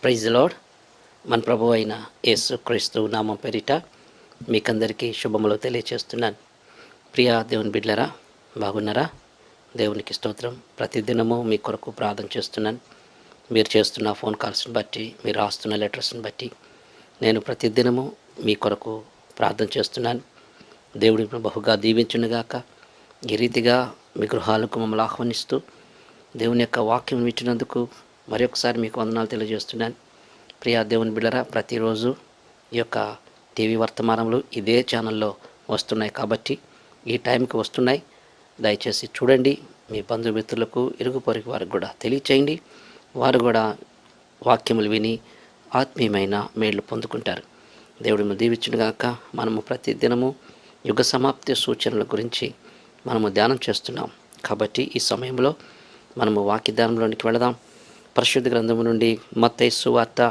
Praise lord. మన ప్రభు అయిన యేసు క్రీస్తు నామం పేరిట మీకందరికీ శుభములు తెలియచేస్తున్నాను. ప్రియా దేవుని బిడ్డలారా, బాగున్నారా? దేవునికి స్తోత్రం. ప్రతిదినము మీ కొరకు ప్రార్థన చేస్తున్నాను. మీరు చేస్తున్న ఫోన్ కాల్స్ని బట్టి, మీరు రాస్తున్న లెటర్స్ని బట్టి నేను ప్రతిదినము మీ కొరకు ప్రార్థన చేస్తున్నాను. దేవుడిని బహుగా దీవించునుగాక. ఈ రీతిగా మీ గృహాలకు మమ్మల్ని ఆహ్వానిస్తూ దేవుని యొక్క వాక్యం వింటున్నందుకు మరొకసారి మీకు వందనాలు తెలియజేస్తున్నాను. ప్రియా దేవుని బిడ్డలారా, ప్రతిరోజు ఈ యొక్క టీవీ వర్తమానములు ఇదే ఛానల్లో వస్తున్నాయి కాబట్టి ఈ టైంకి వస్తున్నాయి. దయచేసి చూడండి. మీ బంధుమిత్రులకు, ఇరుగు పొరుగు వారికి కూడా తెలియచేయండి. వారు కూడా వాక్యములు విని ఆత్మీయమైన మేళ్లు పొందుకుంటారు. దేవుడిని దీవించునుగాక. మనము ప్రతి దినము యుగ సమాప్తి సూచనల గురించి మనము ధ్యానం చేస్తున్నాం కాబట్టి ఈ సమయంలో మనము వాక్య ధ్యానంలోనికి వెళదాం. పరిశుద్ధ గ్రంథము నుండి మత్తయి సువార్త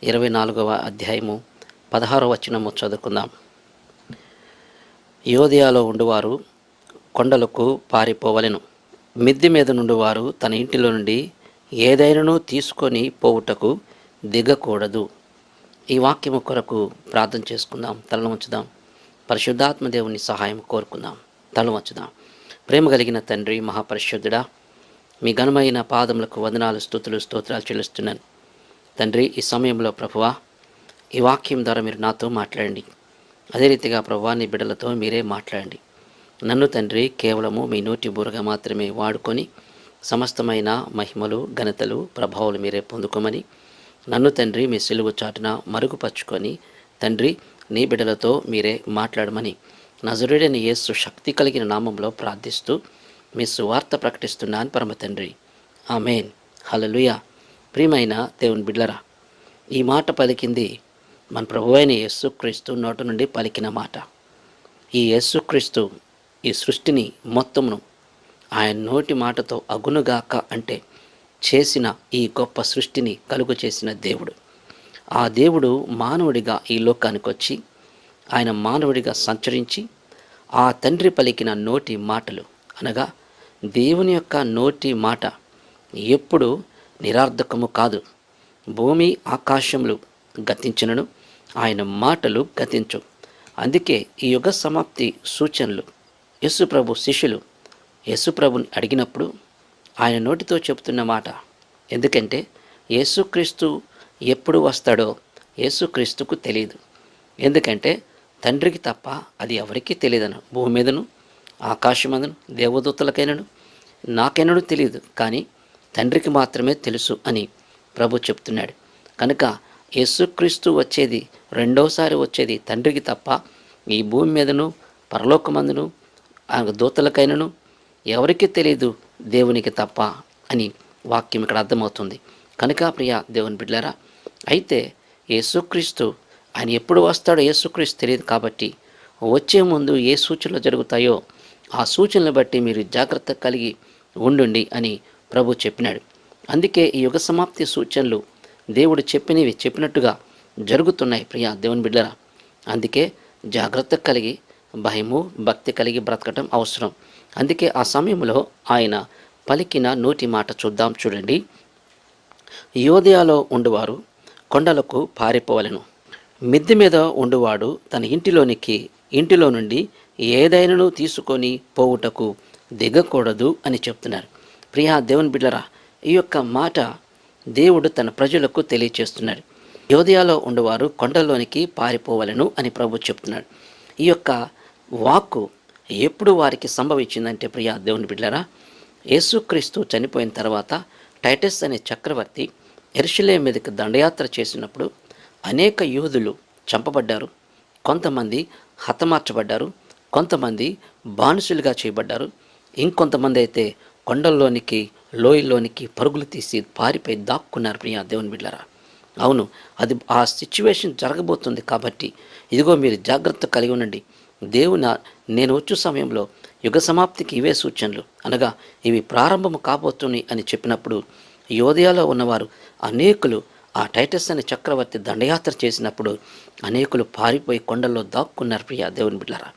24వ అధ్యాయము 16వ వచనము చదువుకుందాం. యోదయాలో ఉండువారు కొండలకు పారిపోవలెను. మిద్దె మీద నుండివారు తన ఇంటిలో నుండి ఏదైనాను తీసుకొని పోవుటకు దిగకూడదు. ఈ వాక్యము కొరకు ప్రార్థన చేసుకుందాం. తలను వంచుదాం. పరిశుద్ధాత్మ దేవుని సహాయం కోరుకుందాం. తల వంచుదాం. ప్రేమ కలిగిన తండ్రి, మహాపరిశుద్ధుడా, మీ ఘనమైన పాదములకు వందనాలు, స్తుతులు, స్తోత్రాలు చెల్లిస్తున్నాను. తండ్రి, ఈ సమయంలో ప్రభువా, ఈ వాక్యం ద్వారా మీరు నాతో మాట్లాడండి. అదే రీతిగా ప్రభువా, నీ బిడ్డలతో మీరే మాట్లాడండి. నన్ను తండ్రి కేవలము మీ నోటి బూరగా మాత్రమే వాడుకొని సమస్తమైన మహిమలు, ఘనతలు, ప్రభావాలు మీరే పొందుకోమని నన్ను తండ్రి మీ సిలువ చాటున మరుగుపరుచుకొని తండ్రి నీ బిడ్డలతో మీరే మాట్లాడమని నజరేయుడైన యేసు శక్తి కలిగిన నామంలో ప్రార్థిస్తూ మీ సువార్త ప్రకటిస్తున్నాను పరమ తండ్రి. ఆమేన్. హల్లెలూయా. ప్రియమైన దేవుని బిడ్డలారా, ఈ మాట పలికింది మన ప్రభువైన యేసుక్రీస్తు నోటి నుండి పలికిన మాట. ఈ యేసుక్రీస్తు ఈ సృష్టిని మొత్తమును ఆయన నోటి మాటతో అగునుగాక అంటే చేసిన ఈ గొప్ప సృష్టిని కలుగు చేసిన దేవుడు. ఆ దేవుడు మానవుడిగా ఈ లోకానికి వచ్చి ఆయన మానవుడిగా సంచరించి ఆ తండ్రి పలికిన నోటి మాటలు అనగా దేవుని యొక్క నోటి మాట ఎప్పుడు నిరర్థకము కాదు. భూమి ఆకాశములు గతించినను ఆయన మాటలు గతించు. అందుకే ఈ యుగ సమాప్తి సూచనలు యేసుప్రభు శిష్యులు యేసుప్రభుని అడిగినప్పుడు ఆయన నోటితో చెబుతున్న మాట. ఎందుకంటే యేసుక్రీస్తు ఎప్పుడు వస్తాడో యేసుక్రీస్తుకు తెలియదు. ఎందుకంటే తండ్రికి తప్ప అది ఎవరికీ తెలియదను. భూమి మీదను ఆకాశమందును దేవదూతలకైనను నాకైనను తెలియదు, కానీ తండ్రికి మాత్రమే తెలుసు అని ప్రభు చెప్తున్నాడు. కనుక యేసుక్రీస్తు వచ్చేది, రెండోసారి వచ్చేది తండ్రికి తప్ప ఈ భూమి మీదను పరలోకమందును దూతలకైనను ఎవరికి తెలియదు, దేవునికి తప్ప అని వాక్యం ఇక్కడ అర్థమవుతుంది. కనుక ప్రియ దేవుని బిడ్డలారా, అయితే యేసుక్రీస్తు ఆయన ఎప్పుడు వస్తాడో యేసుక్రీస్తు తెలియదు కాబట్టి వచ్చే ముందు ఏ సూచనలు జరుగుతాయో ఆ సూచనలు బట్టి మీరు జాగ్రత్త కలిగి ఉండండి అని ప్రభు చెప్పినాడు. అందుకే ఈ యుగ సమాప్తి సూచనలు దేవుడు చెప్పినవి చెప్పినట్టుగా జరుగుతున్నాయి ప్రియ దేవుని బిడ్డలారా. అందుకే జాగ్రత్త కలిగి భయము భక్తి కలిగి బ్రతకటం అవసరం. అందుకే ఆ సమయంలో ఆయన పలికిన నోటి మాట చూద్దాం. చూడండి. యోదయాలో ఉండువారు కొండలకు పారిపోవలెను. మిద్దె మీద ఉండువాడు తన ఇంటిలో నుండి ఏదైనాను తీసుకొని పోవుటకు దిగకూడదు అని చెప్తున్నారు. ప్రియా దేవుని బిడ్డలారా, ఈ యొక్క మాట దేవుడు తన ప్రజలకు తెలియచేస్తున్నాడు. యోదయాలో ఉండువారు కొండలోనికి పారిపోవలెను అని ప్రభు చెప్తున్నాడు. ఈ యొక్క వాక్కు ఎప్పుడు వారికి సంభవించిందంటే ప్రియా దేవుని బిడ్డలారా, యేసుక్రీస్తు చనిపోయిన తర్వాత టైటస్ అనే చక్రవర్తి యెరూషలేము మీదకి దండయాత్ర చేసినప్పుడు అనేక యూదులు చంపబడ్డారు. కొంతమంది హతమార్చబడ్డారు, కొంతమంది బానిసలుగా చేయబడ్డారు, ఇంకొంతమంది అయితే కొండల్లోనికి లోయల్లోనికి పరుగులు తీసి పారిపోయి దాక్కున్నారు ప్రియా దేవుని బిడ్డలారా. అవును, అది ఆ సిచ్యువేషన్ జరగబోతుంది కాబట్టి ఇదిగో మీరు జాగ్రత్త కలిగి ఉండండి. నేను వచ్చు సమయంలో యుగ సమాప్తికి ఇవే సూచనలు అనగా ఇవి ప్రారంభము కాబోతున్నాయి అని చెప్పినప్పుడు యోదయాలో ఉన్నవారు అనేకులు ఆ టైటస్ అనే చక్రవర్తి దండయాత్ర చేసినప్పుడు అనేకులు పారిపోయి కొండల్లో దాక్కున్నారు ప్రియా దేవుని బిడ్డలారా.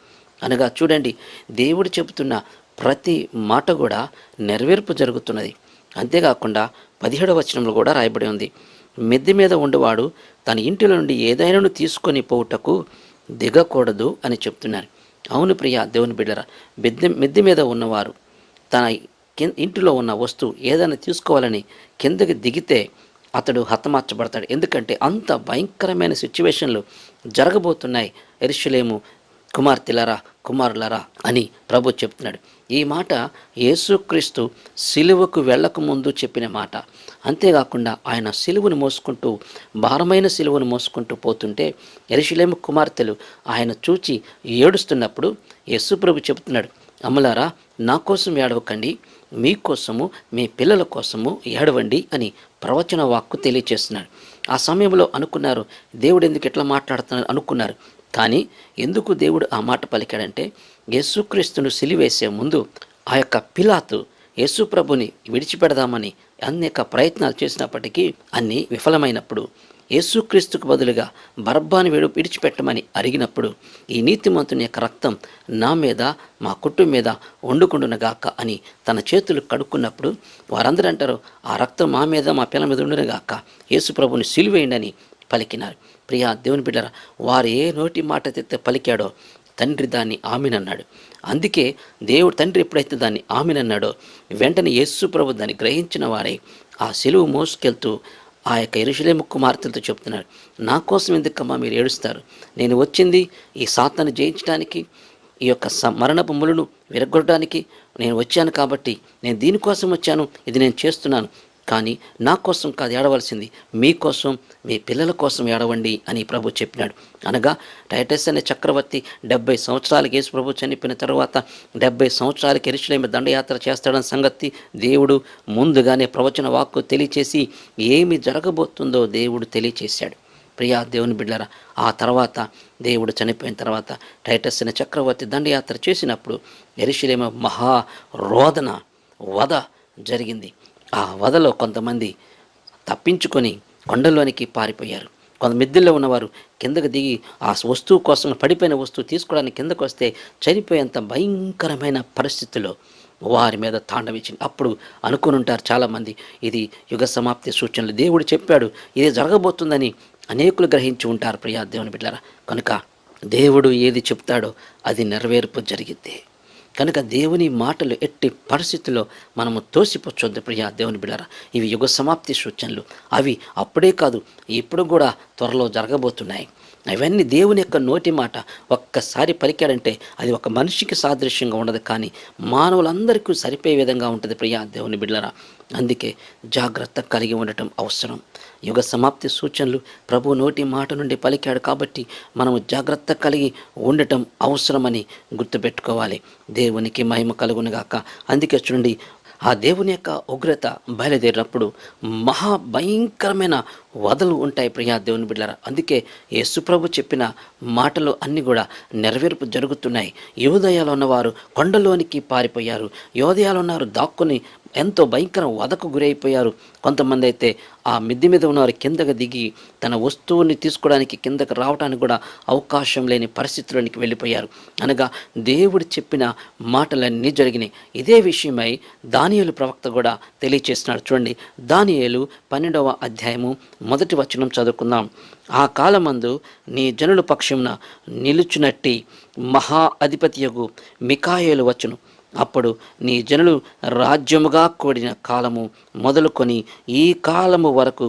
అనగా చూడండి, దేవుడు చెబుతున్న ప్రతి మాట కూడా నెరవేర్పు జరుగుతున్నది. అంతేకాకుండా 17వ వచనంలో కూడా రాయబడి ఉంది, మిద్దె మీద ఉండేవాడు తన ఇంటిలో నుండి ఏదైనాను తీసుకొని పోవుటకు దిగకూడదు అని చెప్తున్నారు. అవును ప్రియ దేవుని బిడ్డరా, మిద్దె మీద ఉన్నవారు తన ఇంటిలో ఉన్న వస్తువు ఏదైనా తీసుకోవాలని కిందకి దిగితే అతడు హతమార్చబడతాడు. ఎందుకంటే అంత భయంకరమైన సిచ్యువేషన్లు జరగబోతున్నాయి యెరూషలేము కుమార్తెలరా, కుమారులరా అని ప్రభు చెప్తున్నాడు. ఈ మాట యేసుక్రీస్తు సిలువకు వెళ్ళక ముందు చెప్పిన మాట. అంతేకాకుండా ఆయన సిలువను మోసుకుంటూ, భారమైన సిలువను మోసుకుంటూ పోతుంటే యెరూషలేము కుమార్తెలు ఆయన చూచి ఏడుస్తున్నప్పుడు యేసు ప్రభు చెబుతున్నాడు, అమ్మలారా నా కోసం ఏడవకండి, మీకోసము మీ పిల్లల కోసము ఏడవండి అని ప్రవచన వాక్కు తెలియచేస్తున్నాడు. ఆ సమయంలో అనుకున్నారు, దేవుడు ఎందుకు ఎట్లా మాట్లాడుతున్నారు అనుకున్నారు. కానీ ఎందుకు దేవుడు ఆ మాట పలికాడంటే, యేసుక్రీస్తును సిలివేసే ముందు ఆ యొక్క పిలాతు యేసు ప్రభుని విడిచిపెడదామని అనేక ప్రయత్నాలు చేసినప్పటికీ అన్నీ విఫలమైనప్పుడు, యేసుక్రీస్తుకు బదులుగా బరబ్బాను విడిచిపెట్టమని అడిగినప్పుడు, ఈ నీతిమంతుని యొక్క రక్తం నా మీద మా కుటుంబం మీద వండుకుండునగాక అని తన చేతులు కడుక్కున్నప్పుడు వారందరూ అంటారు, ఆ రక్తం మా మీద మా పిల్లల మీద ఉండునగాక, యేసు ప్రభుని సిలువేయండి అని పలికినారు. ప్రియా దేవుని బిడ్డరా, వారు ఏ నోటి మాట తెత్తే పలికాడో తండ్రి దాన్ని ఆమెనన్నాడు. అందుకే దేవుడు తండ్రి ఎప్పుడైతే దాన్ని ఆమెనన్నాడో వెంటనే యేసు ప్రభు దాన్ని గ్రహించిన వారై ఆ సిలువ మోసుకెళ్తూ ఆ యొక్క యెరూషలేము కుమార్తెలతో చెప్తున్నారు, నా కోసం ఎందుకమ్మా మీరు ఏడుస్తారు? నేను వచ్చింది ఈ సాతాను జయించడానికి, ఈ యొక్క మరణపు ములను విరగొట్టడానికి నేను వచ్చాను. కాబట్టి నేను దీనికోసం వచ్చాను, ఇది నేను చేస్తున్నాను. కానీ నా కోసం కాదు ఏడవలసింది, మీకోసం మీ పిల్లల కోసం ఏడవండి అని ప్రభు చెప్పినాడు. అనగా టైటస్ అనే చక్రవర్తి 70 సంవత్సరాలకి యేసు ప్రభు చనిపోయిన తర్వాత 70 సంవత్సరాలకి యెరూషలేము దండయాత్ర చేస్తాడన్న సంగతి దేవుడు ముందుగానే ప్రవచన వాక్కు తెలియచేసి ఏమి జరగబోతుందో దేవుడు తెలియచేశాడు. ప్రియా దేవుని బిడ్డలారా, ఆ తర్వాత దేవుడు చనిపోయిన తర్వాత టైటస్ అనే చక్రవర్తి దండయాత్ర చేసినప్పుడు యెరూషలేము మహా రోదన వధ జరిగింది. ఆ వధలో కొంతమంది తప్పించుకొని కొండల్లోనికి పారిపోయారు. కొంత మిద్దెల్లో ఉన్నవారు కిందకు దిగి ఆ వస్తువు కోసం, పడిపోయిన వస్తువు తీసుకోవడానికి కిందకు వస్తే చనిపోయేంత భయంకరమైన పరిస్థితుల్లో వారి మీద తాండవించింది. అప్పుడు అనుకుని ఉంటారు చాలామంది, ఇది యుగ సమాప్తి సూచనలు, దేవుడు చెప్పాడు ఇది జరగబోతుందని అనేకులు గ్రహించి ఉంటారు. ప్రియా దేవుని బిడ్డలారా, కనుక దేవుడు ఏది చెప్తాడో అది నెరవేర్పు జరిగిద్ది. కనుక దేవుని మాటలు ఎట్టి పరిస్థితుల్లో మనము తోసిపుచ్చొద్దు. ప్రియా దేవుని బిడ్డలారా, ఇవి యుగ సమాప్తి సూచనలు. అవి అప్పుడే కాదు, ఇప్పుడు కూడా త్వరలో జరగబోతున్నాయి. అవన్నీ దేవుని యొక్క నోటి మాట ఒక్కసారి పలికాడంటే అది ఒక మనిషికి సాదృశ్యంగా ఉండదు, కానీ మానవులందరికీ సరిపోయే విధంగా ఉంటుంది. ప్రియా దేవుని బిడ్డలారా, అందుకే జాగ్రత్త కలిగి ఉండటం అవసరం. యుగ సమాప్తి సూచనలు ప్రభు నోటి మాట నుండి పలికాడు కాబట్టి మనము జాగ్రత్త కలిగి ఉండటం అవసరమని గుర్తుపెట్టుకోవాలి. దేవునికి మహిమ కలుగునుగాక. అందుకే చూడండి, ఆ దేవుని యొక్క ఉగ్రత బయలుదేరినప్పుడు మహాభయంకరమైన వదలు ఉంటాయి. ప్రియా దేవుని బిడ్డలారా, అందుకే యేసుప్రభు చెప్పిన మాటలు అన్నీ కూడా నెరవేర్పు జరుగుతున్నాయి. యోదయాలో ఉన్నవారు కొండలోనికి పారిపోయారు, యోదయాలో ఉన్నారు దాక్కుని ఎంతో భయంకర వధకు గురైపోయారు. కొంతమంది అయితే ఆ మిద్దె మీద ఉన్నవారు కిందకు దిగి తన వస్తువుని తీసుకోవడానికి కిందకు రావడానికి కూడా అవకాశం లేని పరిస్థితుల్లోనికి వెళ్ళిపోయారు. అనగా దేవుడు చెప్పిన మాటలన్నీ జరిగినాయి. ఇదే విషయమై దానియేలు ప్రవక్త కూడా తెలియచేస్తున్నాడు. చూడండి, దానియేలు 12వ అధ్యాయము 1వ వచనం చదువుకుందాం. ఆ కాలమందు నీ జనుల పక్షమున నిలుచునట్టి మహా అధిపతియగు మికాయేలు వచ్చును. అప్పుడు నీ జనులు రాజ్యముగా కూడిన కాలము మొదలుకొని ఈ కాలము వరకు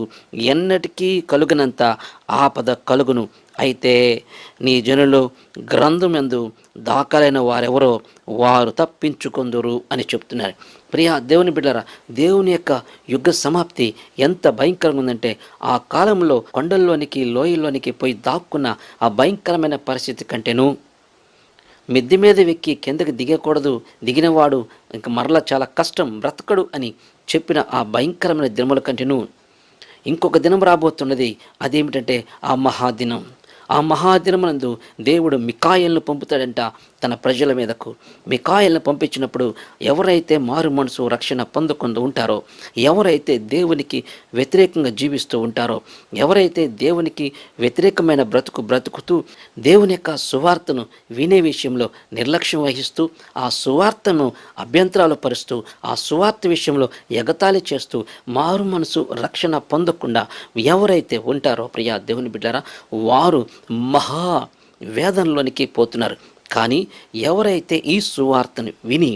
ఎన్నటికీ కలుగునంత ఆపద కలుగును. అయితే నీ జనులు గ్రంథమందు దాఖలైన వారెవరో వారు తప్పించుకొందురు అని చెప్తున్నారు. ప్రియా దేవుని బిడ్డలారా, దేవుని యొక్క యుగ సమాప్తి ఎంత భయంకరంగా ఉందంటే, ఆ కాలంలో కొండల్లోనికి లోయల్లోనికి పోయి దాక్కున్న ఆ భయంకరమైన పరిస్థితి కంటేను మిద్దె మీద వెక్కి కిందకి దిగకూడదు, దిగినవాడు ఇంక మరలా చాలా కష్టం, బ్రతకడు అని చెప్పిన ఆ భయంకరమైన దినముల కంటేను ఇంకొక దినం రాబోతున్నది. అదేమిటంటే ఆ మహాదినం. ఆ మహాదినమునందు దేవుడు మికాయేలును పంపుతాడంట తన ప్రజల మీదకు. మికాయేలును పంపించినప్పుడు ఎవరైతే మారు మనసు రక్షణ పొందకుండా ఉంటారో, ఎవరైతే దేవునికి వ్యతిరేకంగా జీవిస్తూ ఉంటారో, ఎవరైతే దేవునికి వ్యతిరేకమైన బ్రతుకుతూ దేవుని యొక్క సువార్తను వినే విషయంలో నిర్లక్ష్యం వహిస్తూ, ఆ సువార్తను అభ్యంతరాలు పరుస్తూ, ఆ సువార్త విషయంలో ఎగతాళి చేస్తూ మారు మనసు రక్షణ పొందకుండా ఎవరైతే ఉంటారో ప్రియా దేవుని బిడ్డారా, వారు మహా వేదనలోనికి పోతున్నారు. కానీ ఎవరైతే ఈ సువార్తను విని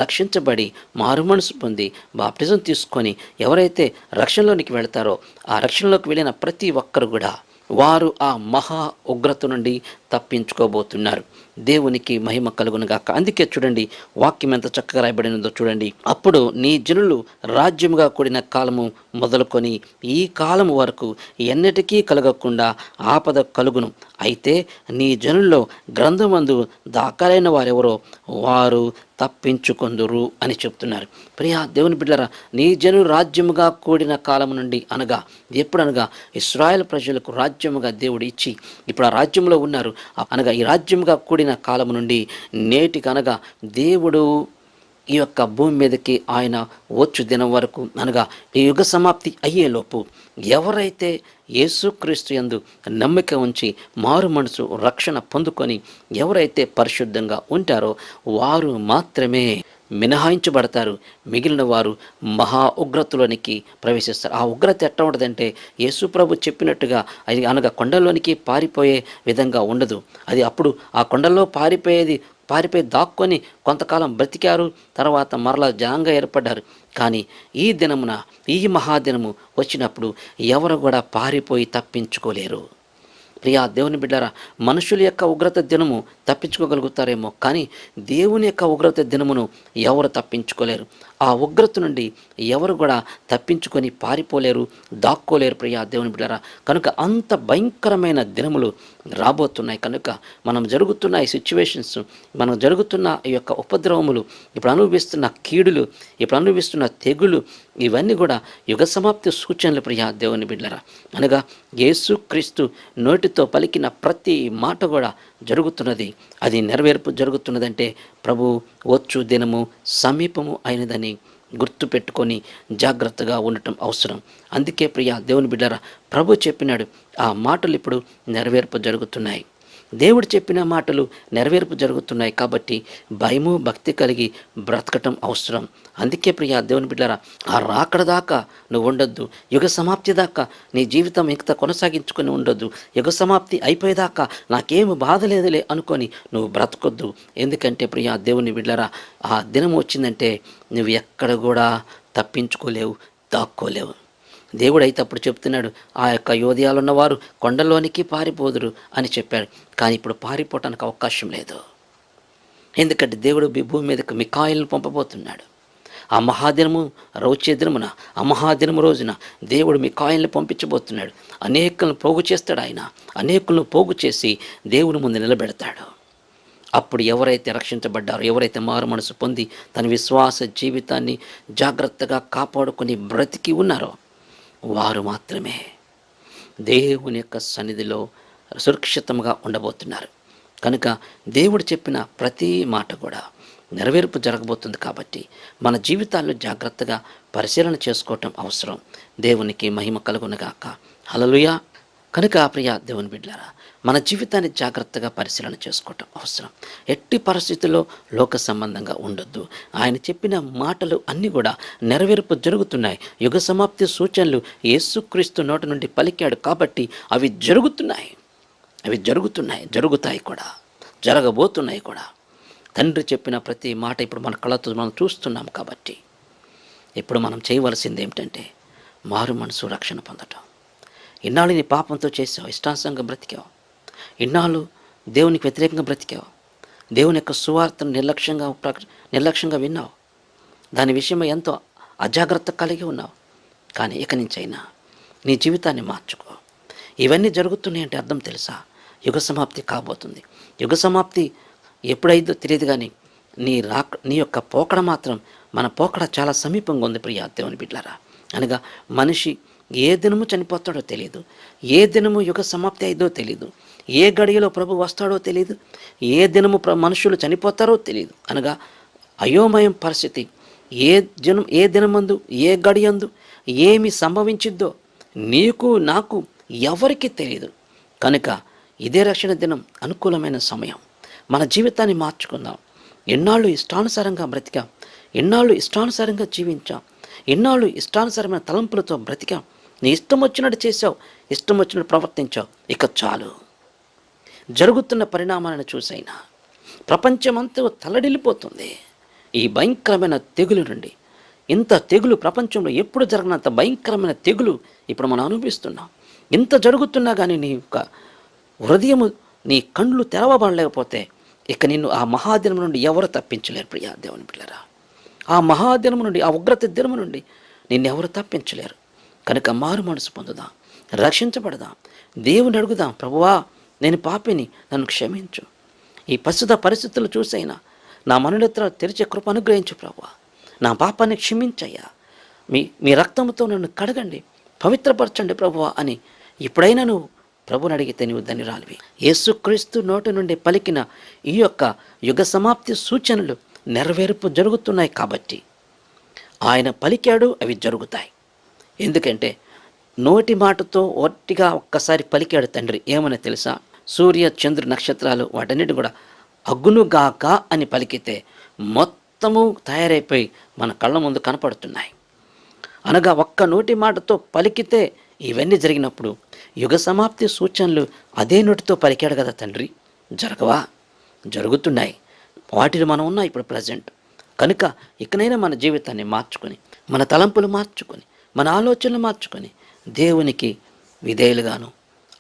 రక్షించబడి మారుమనసు పొంది బాప్టిజం తీసుకొని ఎవరైతే రక్షణలోనికి వెళతారో, ఆ రక్షణలోకి వెళ్ళిన ప్రతి ఒక్కరు కూడా వారు ఆ మహా ఉగ్రత నుండి తప్పించుకోబోతున్నారు. దేవునికి మహిమ కలుగునుగాక. అందుకే చూడండి వాక్యం ఎంత చక్కగా రాయబడినదో చూడండి. అప్పుడు నీ జనులు రాజ్యముగా కూడిన కాలము మొదలుకొని ఈ కాలము వరకు ఎన్నటికీ కలగకుండా ఆపద కలుగును. అయితే నీ జనుల్లో గ్రంథమందు దాఖలైన వారెవరో వారు తప్పించుకొందురు అని చెప్తున్నారు. ప్రియా దేవుని బిడ్డలారా, నీ జనులు రాజ్యముగా కూడిన కాలము నుండి అనగా ఎప్పుడనగా ఇశ్రాయేల్ ప్రజలకు రాజ్యముగా దేవుడు ఇచ్చి ఇప్పుడు ఆ రాజ్యంలో ఉన్నారు. అనగా ఈ రాజ్యముగా కూడిన కాలము నుండి నేటికి అనగా దేవుడు ఈ యొక్క భూమి మీదకి ఆయన వచ్చు దినం వరకు అనగా ఈ యుగ సమాప్తి అయ్యేలోపు ఎవరైతే యేసుక్రీస్తు యందు నమ్మిక ఉంచి మారు మనసు రక్షణ పొందుకొని ఎవరైతే పరిశుద్ధంగా ఉంటారో వారు మాత్రమే మినహాయించబడతారు. మిగిలిన వారు మహా ఉగ్రతలోనికి ప్రవేశిస్తారు. ఆ ఉగ్రత ఎట్లా ఉంటుందంటే యేసు ప్రభు చెప్పినట్టుగా అది అనగా కొండలోనికి పారిపోయే విధంగా ఉండదు. అది అప్పుడు ఆ కొండల్లో పారిపోయి దాక్కొని కొంతకాలం బ్రతికారు, తర్వాత మరలా జనంగా ఏర్పడ్డారు. కానీ ఈ దినమున ఈ మహాదినము వచ్చినప్పుడు ఎవరు కూడా పారిపోయి తప్పించుకోలేరు. ప్రియా దేవుని బిడ్డారా, మనుషుల యొక్క ఉగ్రత దినము తప్పించుకోగలుగుతారేమో, కానీ దేవుని యొక్క ఉగ్రత దినమును ఎవరు తప్పించుకోలేరు. ఆ ఉగ్రత నుండి ఎవరు కూడా తప్పించుకొని పారిపోలేరు, దాక్కోలేరు. ప్రియా దేవుని బిడ్డారా, కనుక అంత భయంకరమైన దినములు రాబోతున్నాయి. కనుక మనం జరుగుతున్న ఈ సిచ్యువేషన్స్, మనం జరుగుతున్న ఈ యొక్క ఉపద్రవములు, ఇప్పుడు అనుభవిస్తున్న కీడులు, ఇప్పుడు అనుభవిస్తున్న తెగులు, ఇవన్నీ కూడా యుగ సమాప్తి సూచనలు. ప్రియా దేవుని బిడ్డలారా, అనగా యేసుక్రీస్తు నోటితో పలికిన ప్రతి మాట కూడా జరుగుతున్నది. అది నెరవేర్పు జరుగుతున్నదంటే ప్రభు వచ్చు దినము సమీపము అయినదని గుర్తు పెట్టుకొని జాగ్రత్తగా ఉండటం అవసరం. అందుకే ప్రియా దేవుని బిడ్డలారా, ప్రభు చెప్పినాడు, ఆ మాటలు ఇప్పుడు నెరవేర్పు జరుగుతున్నాయి. దేవుడు చెప్పిన మాటలు నెరవేర్పు జరుగుతున్నాయి కాబట్టి భయము భక్తి కలిగి బ్రతకటం అవసరం. అందుకే ప్రియా దేవుని బిడ్డలారా, ఆ రాకడ దాకా నువ్వు ఉండొద్దు. యుగ సమాప్తి దాకా నీ జీవితం ఇంకా కొనసాగించుకొని ఉండొద్దు. యుగ సమాప్తి అయిపోయేదాకా నాకేమి బాధ లేదులే అనుకొని నువ్వు బ్రతకొద్దు. ఎందుకంటే ప్రియా దేవుని బిడ్డలారా, ఆ దినం వచ్చిందంటే నువ్వు ఎక్కడ కూడా తప్పించుకోలేవు, దాక్కోలేవు. దేవుడైతే అప్పుడు చెప్తున్నాడు, ఆ యొక్క యోధయాలు ఉన్నవారు కొండలోనికి పారిపోదురు అని చెప్పాడు. కానీ ఇప్పుడు పారిపోవటానికి అవకాశం లేదు. ఎందుకంటే దేవుడు భూమి మీదకి మికాయేలును పంపబోతున్నాడు. ఆ మహాదినము వచ్చే దినమున, ఆ మహాదినము రోజున దేవుడు మికాయేలును పంపించబోతున్నాడు. అనేకులను పోగు చేస్తాడు. ఆయన అనేకులను పోగు చేసి దేవుని ముందు నిలబెడతాడు. అప్పుడు ఎవరైతే రక్షించబడ్డారో, ఎవరైతే మారు మనసు పొంది తన విశ్వాస జీవితాన్ని జాగ్రత్తగా కాపాడుకొని బ్రతికి ఉన్నారో వారు మాత్రమే దేవుని యొక్క సన్నిధిలో సురక్షితంగా ఉండబోతున్నారు. కనుక దేవుడు చెప్పిన ప్రతి మాట కూడా నెరవేర్పు జరగబోతుంది. కాబట్టి మన జీవితాల్లో జాగ్రత్తగా పరిశీలన చేసుకోవటం అవసరం. దేవునికి మహిమ కలుగునుగాక. హల్లెలూయా. కనుక ప్రియా దేవుని బిడ్డలారా, మన జీవితాన్ని జాగ్రత్తగా పరిశీలన చేసుకోవటం అవసరం. ఎట్టి పరిస్థితుల్లో లోక సంబంధంగా ఉండొద్దు. ఆయన చెప్పిన మాటలు అన్నీ కూడా నెరవేర్పు జరుగుతున్నాయి. యుగ సమాప్తి సూచనలు యేసుక్రీస్తు నోటి నుండి పలికాడు కాబట్టి అవి జరుగుతున్నాయి, జరుగుతాయి కూడా, జరగబోతున్నాయి కూడా. తండ్రి చెప్పిన ప్రతి మాట ఇప్పుడు మన కళ్ళతో మనం చూస్తున్నాం. కాబట్టి ఇప్పుడు మనం చేయవలసింది ఏమిటంటే మారు మనసు రక్షణ పొందటం. ఇన్నాళ్ళు నీ పాపంతో చేసావు, ఇష్టానుసారంగా బ్రతికావు, ఇన్నాళ్ళు దేవునికి వ్యతిరేకంగా బ్రతికావు, దేవుని యొక్క సువార్తను నిర్లక్ష్యంగా విన్నావు, దాని విషయమై ఎంతో అజాగ్రత్త కలిగి ఉన్నావు. కానీ ఇక నుంచైనా నీ జీవితాన్ని మార్చుకో. ఇవన్నీ జరుగుతున్నాయంటే అర్థం తెలుసా? యుగ సమాప్తి కాబోతుంది. యుగ సమాప్తి ఎప్పుడైందో తెలియదు, కానీ నీ యొక్క పోకడ మాత్రం, మన పోకడ చాలా సమీపంగా ఉంది ప్రియా దేవుని బిడ్డలారా. అనగా మనిషి ఏ దినము చనిపోతాడో తెలియదు, ఏ దినము యుగ సమాప్తి అయిదో తెలియదు, ఏ గడియలో ప్రభు వస్తాడో తెలియదు, ఏ దినము మనుషులు చనిపోతారో తెలియదు అనగా అయోమయం పరిస్థితి. ఏ దినమందు ఏ గడియందు ఏమి సంభవించిద్దో నీకు నాకు ఎవరికి తెలియదు. కనుక ఇదే రక్షణ దినం, అనుకూలమైన సమయం. మన జీవితాన్ని మార్చుకుందాం. ఎన్నాళ్ళు ఇష్టానుసారంగా బ్రతికాం, ఎన్నాళ్ళు ఇష్టానుసారంగా జీవించాం, ఎన్నాళ్ళు ఇష్టానుసారమైన తలంపులతో బ్రతికాం. నీ ఇష్టం వచ్చినట్టు చేసావు, ఇష్టం వచ్చినట్టు ప్రవర్తించావు. ఇక చాలు. జరుగుతున్న పరిణామాలను చూసైనా ప్రపంచమంతా తల్లడిల్లిపోతుంది ఈ భయంకరమైన తెగులు నుండి. ఇంత తెగులు ప్రపంచంలో ఎప్పుడు జరగనంత భయంకరమైన తెగులు ఇప్పుడు మనం అనుభవిస్తున్నాం. ఇంత జరుగుతున్నా కానీ నీ యొక్క హృదయము, నీ కళ్ళు తెరవబడలేకపోతే ఇక నిన్ను ఆ మహాదినం నుండి ఎవరు తప్పించలేరు. ప్రియా దేవుని పిల్లరా, ఆ మహాదినం నుండి, ఆ ఉగ్రత దినము నుండి నిన్నెవరు తప్పించలేరు. కనుక మారు మనసు పొందుదాం, రక్షించబడదాం, దేవుని అడుగుదాం. ప్రభువా, నేను పాపిని, నన్ను క్షమించు. ఈ ప్రస్తుత పరిస్థితులు చూసైనా నా మనోనేత్ర తెరిచే కృప అనుగ్రహించు ప్రభువా. నా పాపాన్ని క్షమించయ్యా. మీ రక్తంతో నన్ను కడగండి, పవిత్రపరచండి ప్రభువా అని ఇప్పుడైనా నువ్వు ప్రభుని అడిగితే నీవు ధన్యురాలివి. యేసుక్రీస్తు నోటి నుండి పలికిన ఈ యొక్క యుగ సమాప్తి సూచనలు నెరవేర్పు జరుగుతున్నాయి కాబట్టి ఆయన పలికాడు, అవి జరుగుతాయి. ఎందుకంటే నోటి మాటతో ఒట్టిగా ఒక్కసారి పలికాడు తండ్రి. ఏమని తెలుసా? సూర్య చంద్ర నక్షత్రాలు వాటన్నిటి కూడా అగ్గునుగాక అని పలికితే మొత్తము తయారైపోయి మన కళ్ళ ముందు కనపడుతున్నాయి. అనగా ఒక్క నోటి మాటతో పలికితే ఇవన్నీ జరిగినప్పుడు యుగ సమాప్తి సూచనలు అదే నోటితో పలికాడు కదా తండ్రి. జరగవా? జరుగుతున్నాయి. వాటిలో మనం ఉన్నాం ఇప్పుడు ప్రజెంట్. కనుక ఇకనైనా మన జీవితాన్ని మార్చుకొని, మన తలంపులు మార్చుకొని, మన ఆలోచనలు మార్చుకొని దేవునికి విధేయులుగాను,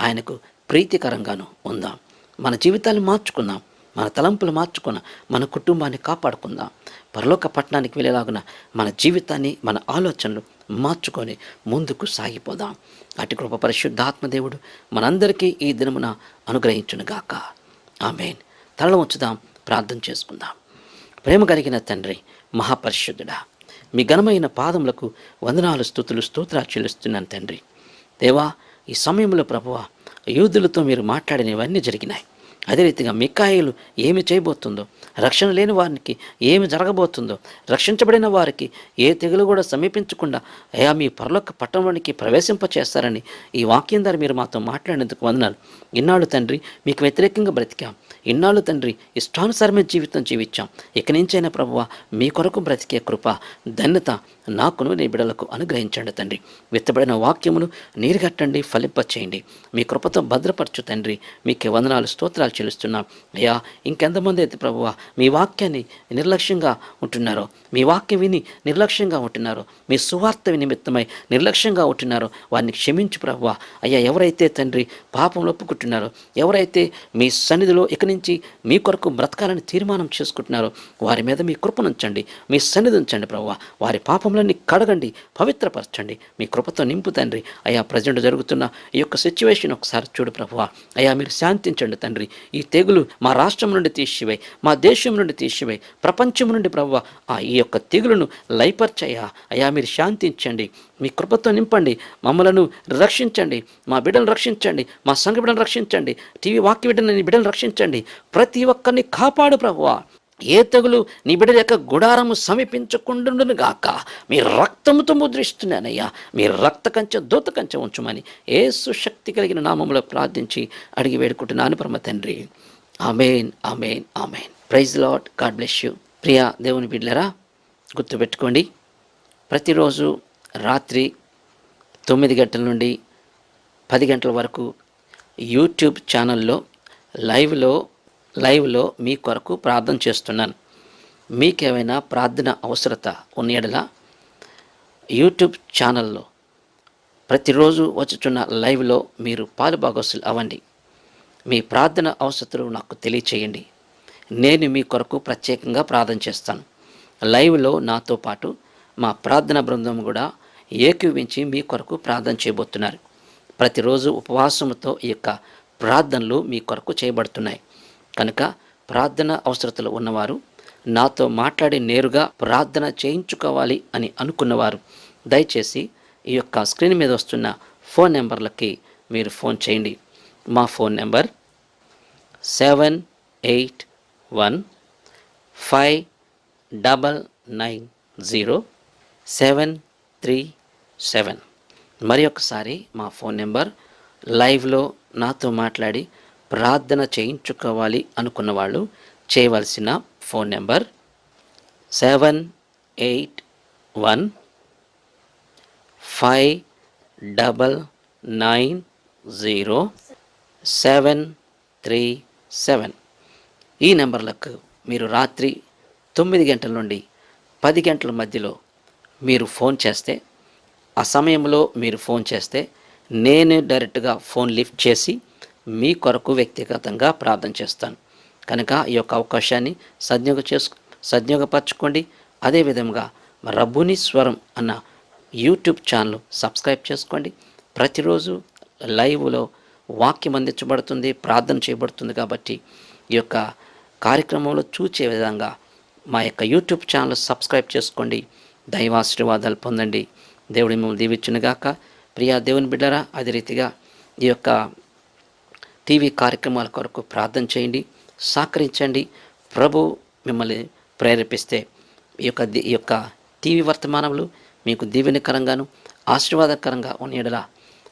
ఆయనకు ప్రీతికరంగాను ఉందాం. మన జీవితాన్ని మార్చుకుందాం, మన తలంపులు మార్చుకున్నాం, మన కుటుంబాన్ని కాపాడుకుందాం. పరలోక పట్టణానికి వెళ్ళేలాగున మన జీవితాన్ని, మన ఆలోచనలు మార్చుకొని ముందుకు సాగిపోదాం. అటు కృప పరిశుద్ధాత్మదేవుడు మనందరికీ ఈ దినమున అనుగ్రహించునుగాక. ఆమేన్. తలలో ఉంచుదాం, ప్రార్థన చేసుకుందాం. ప్రేమ కలిగిన తండ్రి, మహాపరిశుద్ధుడా, మీ ఘనమైన పాదములకు వందనాలు, స్తుతులు, స్తోత్రాలు చెల్లిస్తున్నాను తండ్రి. దేవా, ఈ సమయంలో ప్రభువా, యూదులతో మీరు మాట్లాడినవన్నీ జరిగినాయి. అదే రీతిగా మికాయేలు ఏమి చేయబోతుందో, రక్షణ లేని వారికి ఏమి జరగబోతుందో, రక్షించబడిన వారికి ఏ తెగులు కూడా సమీపించకుండా అయా మీ పరలోక పట్టణానికి ప్రవేశింపచేస్తారని ఈ వాక్యం ద్వారా మీరు మాతో మాట్లాడినందుకు వందనాలు. ఇన్నాళ్ళు తండ్రి మీకు వ్యతిరేకంగా బ్రతికాం, ఇన్నాళ్ళు తండ్రి ఇష్టానుసారమైన జీవితం జీవించాం. ఇక నుంచైనా ప్రభువా, మీ కొరకు బ్రతికే కృప, ధన్యత నాకును నీ బిడ్డలకు అనుగ్రహించండి తండ్రి. విత్తబడిన వాక్యమును నీరుగట్టండి, ఫలింపచేయండి. మీ కృపతో భద్రపరచు తండ్రి. మీకే వందనాలు, స్తోత్రాలు చెల్లిస్తున్నాం. అయ్యా, ఇంకెంతమంది అయితే ప్రభువా మీ వాక్యాన్ని నిర్లక్ష్యంగా ఉంటున్నారో, మీ వాక్యం విని నిర్లక్ష్యంగా ఉంటున్నారో, మీ సువార్త నిమిత్తమై నిర్లక్ష్యంగా ఉంటున్నారో వారిని క్షమించు ప్రభువా. అయ్యా, ఎవరైతే తండ్రి పాపంలో ఒప్పుకుంటున్నారో, ఎవరైతే మీ సన్నిధిలో ఇక నుంచి మీ కొరకు బ్రతకాలని తీర్మానం చేసుకుంటున్నారో వారి మీద మీ కృపనుంచండి, మీ సన్నిధి ఉంచండి ప్రభువా. వారి పాపంలన్నీ కడగండి, పవిత్రపరచండి, మీ కృపతో నింపు తండ్రి. అయ్యా, ప్రజెంట్ జరుగుతున్న ఈ యొక్క సిచ్యువేషన్ ఒకసారి చూడు ప్రభువా. అయ్యా, మీరు శాంతించండి తండ్రి. ఈ తెగులు మా రాష్ట్రం నుండి తీసివేయి, మా దేశం నుండి తీసివేయి, ప్రపంచం నుండి ప్రభువా ఈ యొక్క తెగులును లయపర్చయ్యా. అయ్యా, మీరు శాంతించండి, మీ కృపతో నింపండి, మమ్మలను రక్షించండి, మా బిడ్డలను రక్షించండి, మా సంఘ బిడ్డలను రక్షించండి, టీవీ వాక్య బిడ్డలని బిడ్డలను రక్షించండి. ప్రతి ఒక్కరిని కాపాడు ప్రభువా. ఏ తెగులు నీ బిడ్డల యొక్క గుడారము సమీపించకుండును గాక. మీ రక్తముతో ముద్రిస్తున్నానయ్యా. మీ రక్త కంచె, దూత కంచె ఉంచుమని యేసు శక్తి కలిగిన నామములో ప్రార్థించి అడిగి వేడుకుంటున్నాను పరమ తండ్రి. Amen, amen, amen. Praise lord. God bless you. ప్రియా దేవుని బిడ్డలారా, గుర్తుపెట్టుకోండి, ప్రతిరోజు రాత్రి 9 గంటల నుండి 10 గంటల వరకు యూట్యూబ్ ఛానల్లో లైవ్లో మీ కొరకు ప్రార్థన చేస్తున్నాను. మీకేమైనా ప్రార్థన అవసరత ఉన్న యెడల యూట్యూబ్ ఛానల్లో ప్రతిరోజు వచ్చుచున్న లైవ్లో మీరు పాలుభాగస్తులు అవ్వండి. మీ ప్రార్థన అవసరతలు నాకు తెలియచేయండి. నేను మీ కొరకు ప్రత్యేకంగా ప్రార్థన చేస్తాను. లైవ్లో నాతో పాటు మా ప్రార్థన బృందం కూడా ఏకీవించి మీ కొరకు ప్రార్థన చేయబోతున్నారు. ప్రతిరోజు ఉపవాసంతో ఈ యొక్క ప్రార్థనలు మీ కొరకు చేయబడుతున్నాయి. కనుక ప్రార్థన అవసరతలు ఉన్నవారు, నాతో మాట్లాడి నేరుగా ప్రార్థన చేయించుకోవాలి అని అనుకున్నవారు దయచేసి ఈ యొక్క స్క్రీన్ మీద వస్తున్న ఫోన్ నెంబర్లకి మీరు ఫోన్ చేయండి. మా ఫోన్ నెంబర్ 781-599-0737. మరి ఒకసారి మా ఫోన్ నెంబర్, లైవ్లో నాతో మాట్లాడి ప్రార్థన చేయించుకోవాలి అనుకున్న వాళ్ళు చేయవలసిన ఫోన్ నెంబర్ 781-599-0737. ఈ నెంబర్లకు మీరు రాత్రి 9 గంటల నుండి 10 గంటల మధ్యలో మీరు ఫోన్ చేస్తే, ఆ సమయంలో మీరు ఫోన్ చేస్తే నేనే డైరెక్ట్గా ఫోన్ లిఫ్ట్ చేసి మీ కొరకు వ్యక్తిగతంగా ప్రార్థన చేస్తాను. కనుక ఈ యొక్క అవకాశాన్ని సద్వినియోగపరచుకోండి. అదేవిధంగా రబ్బుని స్వరం అన్న యూట్యూబ్ ఛానల్ సబ్స్క్రైబ్ చేసుకోండి. ప్రతిరోజు లైవ్లో వాక్యం అందించబడుతుంది, ప్రార్థన చేయబడుతుంది. కాబట్టి ఈ యొక్క కార్యక్రమంలో చూచే విధంగా మా యొక్క యూట్యూబ్ ఛానల్ సబ్స్క్రైబ్ చేసుకోండి. దైవాశీర్వాదాలు పొందండి. దేవుడి మిమ్మల్ని దీవించునుగాక. ప్రియా దేవుని బిడ్డరా, అదే రీతిగా ఈ యొక్క టీవీ కార్యక్రమాల కొరకు ప్రార్థన చేయండి, సహకరించండి. ప్రభు మిమ్మల్ని ప్రేరేపిస్తే ఈ యొక్క టీవీ వర్తమానములు మీకు దీవెనకరంగాను ఆశీర్వాదకరంగా ఉన్న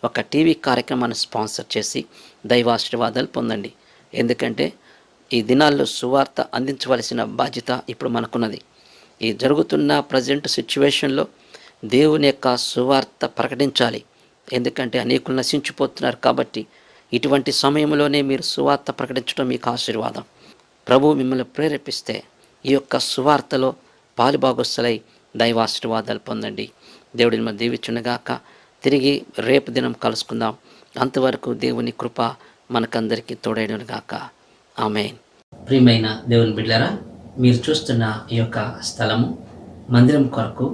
ఒక టీవీ కార్యక్రమాన్ని స్పాన్సర్ చేసి దైవాశీర్వాదాలు పొందండి. ఎందుకంటే ఈ దినాల్లో సువార్త అందించవలసిన బాధ్యత ఇప్పుడు మనకున్నది. ఈ జరుగుతున్న ప్రజెంట్ సిచ్యువేషన్లో దేవుని యొక్క సువార్త ప్రకటించాలి. ఎందుకంటే అనేకులు నశించిపోతున్నారు. కాబట్టి ఇటువంటి సమయంలోనే మీరు సువార్త ప్రకటించడం మీకు ఆశీర్వాదం. ప్రభు మిమ్మల్ని ప్రేరేపిస్తే ఈ యొక్క సువార్తలో పాలుభాగస్తులై దైవాశీర్వాదాలు పొందండి. దేవుడి మిమ్మల్ని దీవించునుగాక. తిరిగి రేపు దినం కలుసుకుందాం. అంతవరకు దేవుని కృప మనకందరికీ తోడైనగాక. ఆమేన్. ప్రియమైన దేవుని బిడ్డలారా, మీరు చూస్తున్న ఈ యొక్క స్థలము మందిరం కొరకు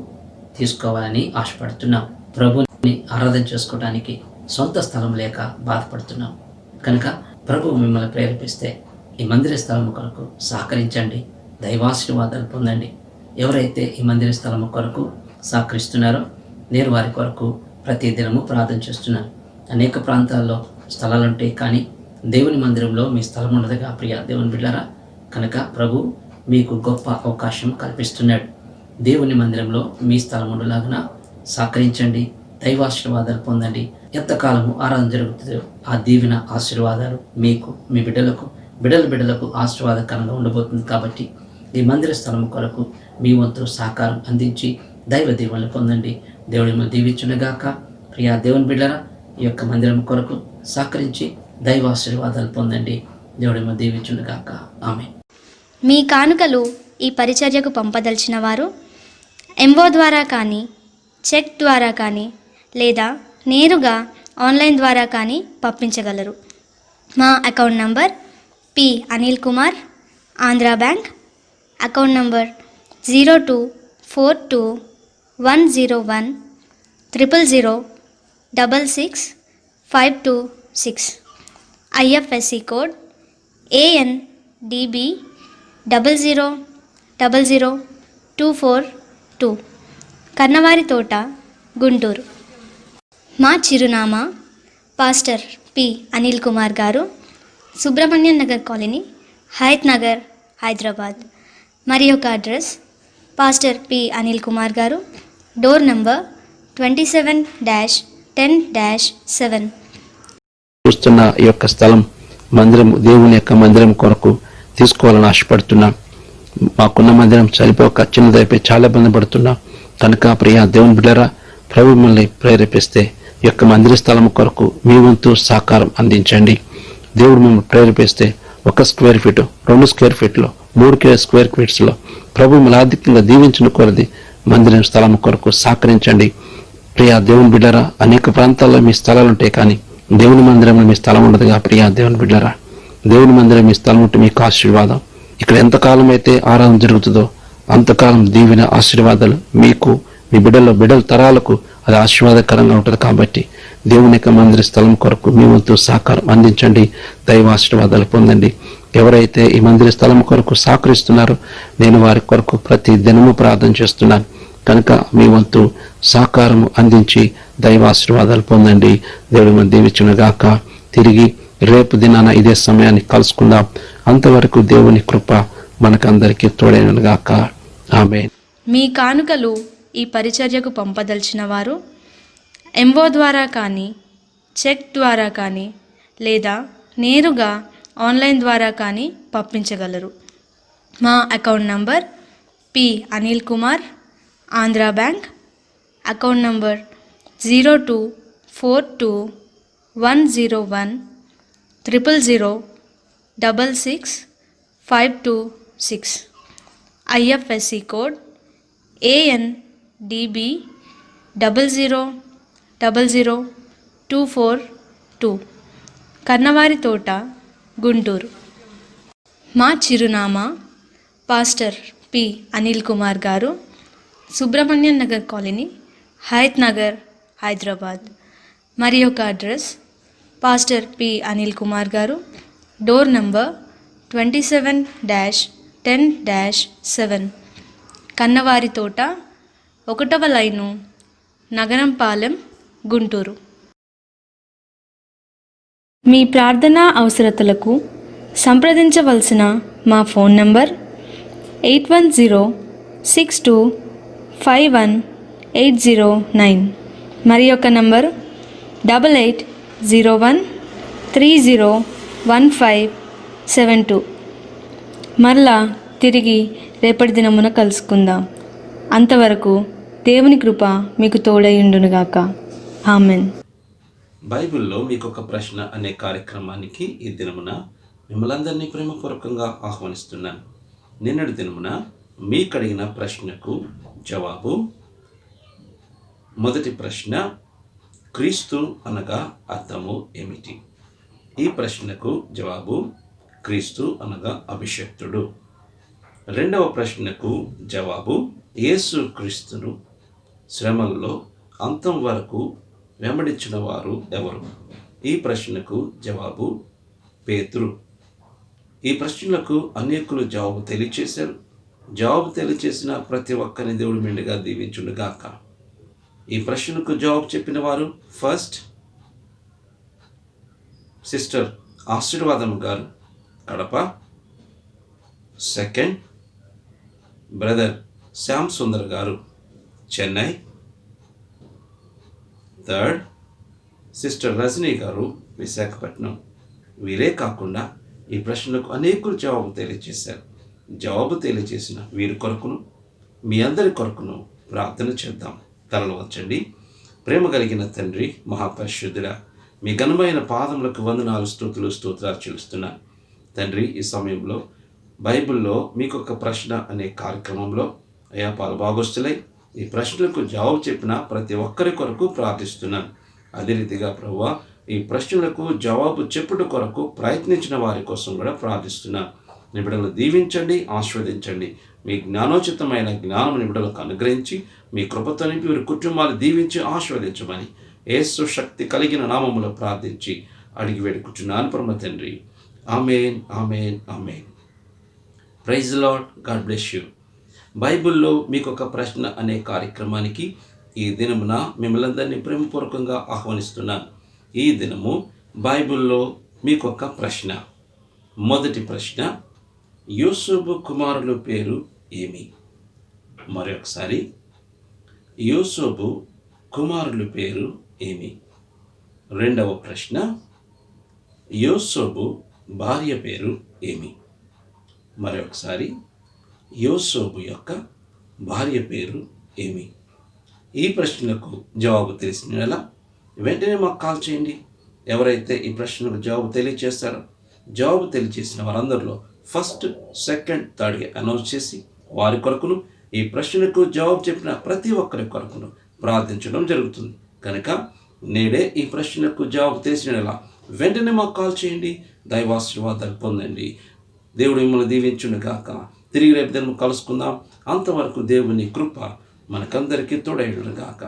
తీసుకోవాలని ఆశపడుతున్నాం. ప్రభుని ఆరాధన చేసుకోవడానికి సొంత స్థలం లేక బాధపడుతున్నాం. కనుక ప్రభు మిమ్మల్ని ప్రేరేపిస్తే ఈ మందిర స్థలము కొరకు సహకరించండి, దైవాశీర్వాదాలు పొందండి. ఎవరైతే ఈ మందిర స్థలము కొరకు సహకరిస్తున్నారో నేను వారి కొరకు ప్రతి దినము ప్రార్థన చేస్తున్నాను. అనేక ప్రాంతాల్లో స్థలాలుంటాయి, కానీ దేవుని మందిరంలో మీ స్థలం ఉండదుగా ప్రియ దేవుని బిడ్డలారా. కనుక ప్రభు మీకు గొప్ప అవకాశం కల్పిస్తున్నాడు. దేవుని మందిరంలో మీ స్థలం ఉండలాగున సహకరించండి, దైవాశీర్వాదాలు పొందండి. ఎంతకాలము ఆరాధన జరుగుతుందో ఆ దీవెన ఆశీర్వాదాలు మీకు, మీ బిడ్డలకు ఆశీర్వాదకరంగా ఉండబోతుంది. కాబట్టి ఈ మందిర స్థలం కొరకు మీ వంతు సహకారం అందించి దైవ దీవెనలు పొందండి. దేవుడి మిమ్మల్ని దీవించునుగాక. ప్రియా దేవుని బిడ్డలారా, ఈ యొక్క మందిరం కొరకు సహకరించి దైవాశీర్వాదాలు పొందండి. దేవుడి మిమ్మల్ని దీవించునుగాక. ఆమేన్. మీ కానుకలు ఈ పరిచర్యకు పంపదలిచిన వారు ఎంఓ ద్వారా కానీ, చెక్ ద్వారా కానీ, లేదా నేరుగా ఆన్లైన్ ద్వారా కానీ పంపించగలరు. మా account number P Anil Kumar, Andhra bank. Account number 02410100666526. IFSC code ANDB 000242. కన్నవారి తోట, గుంటూరు. మా చిరునామా పాస్టర్ పి అనిల్ కుమార్ గారు, సుబ్రహ్మణ్యం నగర్ కాలనీ, హయత్ నగర్, హైదరాబాద్. మరి యొక్క address pastor P Anil Kumar గారు, డోర్ నంబర్ 27-10-7. చూస్తున్న ఈ యొక్క స్థలం మందిరం, దేవుని యొక్క మందిరం కొరకు తీసుకోవాలని ఆశపడుతున్నాం. మాకున్న మందిరం సరిపోక చిన్నదైపోయి చాలా ఇబ్బంది పడుతున్నాం. కనుక ప్రియ దేవుని బిడ్డలారా, ప్రభు మిమ్మల్ని ప్రేరేపిస్తే ఈ యొక్క మందిర స్థలం కొరకు మీ వంతు సహకారం అందించండి. దేవుడు మిమ్మల్ని ప్రేరేపిస్తే 1 స్క్వేర్ ఫీటు, 2 స్క్వేర్ ఫీట్లో, 3 స్క్వేర్ ఫీట్స్లో ప్రభు మిమ్మల్ని ఆర్థికంగా దీవించిన కొలది మందిరం స్థలం కొరకు సహకరించండి. ప్రియ దేవుని బిడ్డలారా, అనేక ప్రాంతాల్లో మీ స్థలాలు ఉంటాయి, కానీ దేవుని మందిరంలో మీ స్థలం ఉండదుగా ప్రియ దేవుని బిడ్డలారా. దేవుని మందిరం మీ స్థలం ఉంటే మీకు ఆశీర్వాదం. ఇక్కడ ఎంతకాలం అయితే ఆరాధన జరుగుతుందో అంతకాలం దీవెన ఆశీర్వాదాలు మీకు, మీ బిడ్డల తరాలకు అది ఆశీర్వాదకరంగా ఉంటుంది. కాబట్టి దేవుని యొక్క మందిర స్థలం కొరకు మీ వంతు సహకారం అందించండి, దైవ ఆశీర్వాదాలు పొందండి. ఎవరైతే ఈ మందిర స్థలం కొరకు సహకరిస్తున్నారో నేను వారి కొరకు ప్రతి దినము ప్రార్థన చేస్తున్నాను. కనుక మీ వంతు సహకారం అందించి దైవ ఆశీర్వాదాలు పొందండి. దేవుడి మన దీవించునుగాక. తిరిగి రేపు దినాన ఇదే సమయాన్ని కలుసుకుందాం. అంతవరకు దేవుని కృప మనకందరికీ తోడైనగాక. ఆమేన్. మీ కానుకలు ఈ పరిచర్యకు పంపదలిచిన వారు ఎంఓ ద్వారా కానీ, చెక్ ద్వారా కానీ, లేదా నేరుగా ఆన్లైన్ ద్వారా కానీ పంపించగలరు. మా account number P Anil Kumar, Andhra bank. Account number 02421000666526. IFSC code ANDB 0000242. కన్నవారి తోట, గుంటూరు. మా చిరునామా పాస్టర్ పి అనిల్ కుమార్ గారు, సుబ్రహ్మణ్యం నగర్ కాలనీ, హయత్ నగర్, హైదరాబాద్. మరి యొక్క address pastor P Anil Kumar గారు, డోర్ నంబర్ 27-10-7, కన్నవారి తోట, 1వ లైను, నగరంపాలెం, గుంటూరు. మీ ప్రార్థనా అవసరతలకు సంప్రదించవలసిన మా ఫోన్ నంబర్ 8106251809. మరి యొక్క నంబర్ 8801301572. మరలా తిరిగి రేపటి దినమున కలుసుకుందాం. అంతవరకు దేవుని కృప మీకు తోడైయుండునుగాక. ఆమెన్. బైబిల్లో మీకు ఒక ప్రశ్న అనే కార్యక్రమానికి ఈ దినమున మిమ్మల్ందరినీ ప్రేమపూర్వకంగా ఆహ్వానిస్తున్నాను. నిన్నటి దినమున మీకు అడిగిన ప్రశ్నకు జవాబు. మొదటి ప్రశ్న, క్రీస్తు అనగా అర్థము ఏమిటి? ఈ ప్రశ్నకు జవాబు, క్రీస్తు అనగా అభిషక్తుడు. రెండవ ప్రశ్నకు జవాబు, యేసు క్రీస్తును శ్రమల్లో అంతం వరకు వెంబడించిన వారు ఎవరు? ఈ ప్రశ్నకు జవాబు, పేతురు. ఈ ప్రశ్నలకు అనేకులు జవాబు తెలియచేశారు. జవాబు తెలియచేసిన ప్రతి ఒక్కరిని దేవుడు మెండుగా దీవించునుగాక. ఈ ప్రశ్నకు జవాబు చెప్పిన వారు, ఫస్ట్ సిస్టర్ ఆశీర్వాదం గారు, కడప. సెకండ్ బ్రదర్ శ్యామ్ సుందర్ గారు, చెన్నై. థర్డ్ సిస్టర్ రజనీ గారు, విశాఖపట్నం. వీరే కాకుండా ఈ ప్రశ్నలకు అనేకులు జవాబు తెలియజేశారు. జవాబు తెలియజేసిన వీరి కొరకును మీ అందరి కొరకును ప్రార్థన చేద్దాం. తలలు వంచండి. ప్రేమ కలిగిన తండ్రి, మహాపరిశుద్ధుడా, మీ ఘనమైన పాదములకు వందనాలు, స్తుతులు, స్తోత్రాలు చెల్లిస్తున్నాను తండ్రి. ఈ సమయంలో బైబిల్లో మీకు ఒక ప్రశ్న అనే కార్యక్రమంలో అయా పాలుభాగస్తులై ఈ ప్రశ్నలకు జవాబు చెప్పిన ప్రతి ఒక్కరి కొరకు ప్రార్థిస్తున్నాను. అదే రీతిగా ప్రభువా, ఈ ప్రశ్నలకు జవాబు చెప్పుట కొరకు ప్రయత్నించిన వారి కోసం కూడా ప్రార్థిస్తున్నాను. నిబిడలు దీవించండి, ఆశీర్వదించండి. మీ జ్ఞానోచితమైన జ్ఞానం నిబిడలకు అనుగ్రహించి మీ కృపతో నింపి వీరి కుటుంబాలు దీవించి ఆశీర్వదించమని యేసు శక్తి కలిగిన నామములో ప్రార్థించి అడిగి వేడుకుంటున్నాను పరమ తండ్రి. Amen, amen, amen. Praise lord. God bless you. బైబిల్లో మీకు ఒక ప్రశ్న అనే కార్యక్రమానికి ఈ దినమున మిమ్మల్ని అందరినీ ప్రేమపూర్వకంగా ఆహ్వానిస్తున్నాను. ఈ దినము బైబిల్లో మీకు ఒక ప్రశ్న. మొదటి ప్రశ్న, యోసేపు కుమారుల పేరు ఏమి? మరొకసారి, యోసేపు కుమారుల పేరు ఏమి? రెండవ ప్రశ్న, యోసేపు భార్య పేరు ఏమి? మరొకసారి, యోసేపు యొక్క భార్య పేరు ఏమి? ఈ ప్రశ్నలకు జవాబు తెలిసిన ఎలా వెంటనే మాకు కాల్ చేయండి. ఎవరైతే ఈ ప్రశ్నకు జవాబు తెలియచేస్తారో జవాబు తెలియచేసిన వారందరిలో ఫస్ట్, సెకండ్, థర్డ్గా అనౌన్స్ చేసి వారి కొరకును ఈ ప్రశ్నకు జవాబు చెప్పిన ప్రతి ఒక్కరి కొరకును ప్రార్థించడం జరుగుతుంది. కనుక నేడే ఈ ప్రశ్నకు జవాబు తెలిసిన ఎలా వెంటనే మాకు కాల్ చేయండి. దైవాశీర్వాదాలు పొందండి. దేవుడు మిమ్మల్ని దీవించును గాక. తిరిగి రేపు దినం కలుసుకుందాం. అంతవరకు దేవుని కృప మనకందరికీ తోడైయును గాక.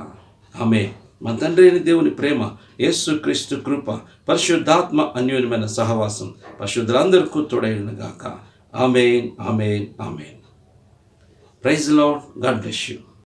ఆమేన్. మన తండ్రి అయిన దేవుని ప్రేమ, యేసు క్రీస్తు కృప, పరిశుద్ధాత్మ అన్యోన్యమైన సహవాసం పరిశుద్ధులందరికీ తోడైయును గాక. Amen, amen, amen. Praise the lord. God bless you.